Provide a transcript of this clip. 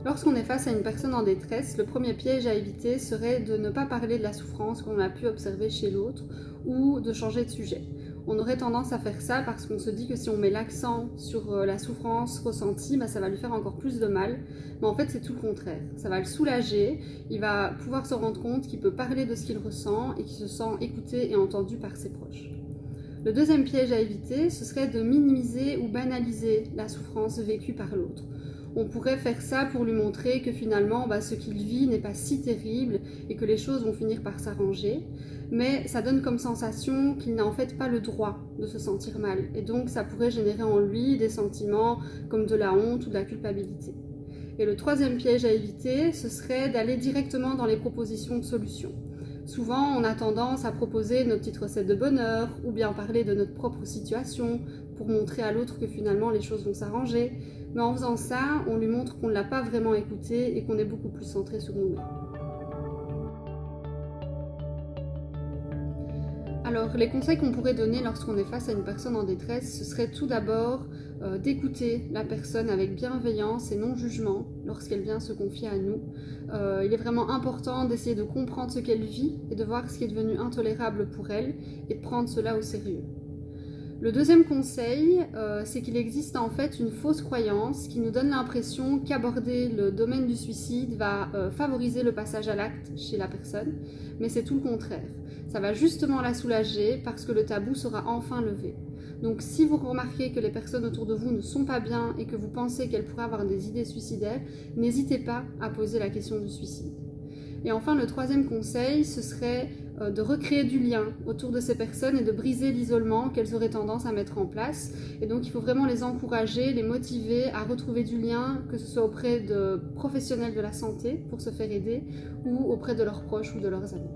Lorsqu'on est face à une personne en détresse, le premier piège à éviter serait de ne pas parler de la souffrance qu'on a pu observer chez l'autre ou de changer de sujet. On aurait tendance à faire ça parce qu'on se dit que si on met l'accent sur la souffrance ressentie, ça va lui faire encore plus de mal. Mais en fait, c'est tout le contraire. Ça va le soulager, il va pouvoir se rendre compte qu'il peut parler de ce qu'il ressent et qu'il se sent écouté et entendu par ses proches. Le deuxième piège à éviter, ce serait de minimiser ou banaliser la souffrance vécue par l'autre. On pourrait faire ça pour lui montrer que finalement, ce qu'il vit n'est pas si terrible et que les choses vont finir par s'arranger. Mais ça donne comme sensation qu'il n'a en fait pas le droit de se sentir mal. Et donc, ça pourrait générer en lui des sentiments comme de la honte ou de la culpabilité. Et le troisième piège à éviter, ce serait d'aller directement dans les propositions de solutions. Souvent, on a tendance à proposer notre petite recette de bonheur ou bien parler de notre propre situation pour montrer à l'autre que finalement les choses vont s'arranger. Mais en faisant ça, on lui montre qu'on ne l'a pas vraiment écouté et qu'on est beaucoup plus centré sur nous-mêmes. Alors, les conseils qu'on pourrait donner lorsqu'on est face à une personne en détresse, ce serait tout d'abord d'écouter la personne avec bienveillance et non-jugement lorsqu'elle vient se confier à nous. Il est vraiment important d'essayer de comprendre ce qu'elle vit et de voir ce qui est devenu intolérable pour elle et de prendre cela au sérieux. Le deuxième conseil, c'est qu'il existe en fait une fausse croyance qui nous donne l'impression qu'aborder le domaine du suicide va favoriser le passage à l'acte chez la personne, mais c'est tout le contraire. Ça va justement la soulager parce que le tabou sera enfin levé. Donc si vous remarquez que les personnes autour de vous ne sont pas bien et que vous pensez qu'elles pourraient avoir des idées suicidaires, n'hésitez pas à poser la question du suicide. Et enfin, le troisième conseil, ce serait de recréer du lien autour de ces personnes et de briser l'isolement qu'elles auraient tendance à mettre en place. Et donc, il faut vraiment les encourager, les motiver à retrouver du lien, que ce soit auprès de professionnels de la santé pour se faire aider ou auprès de leurs proches ou de leurs amis.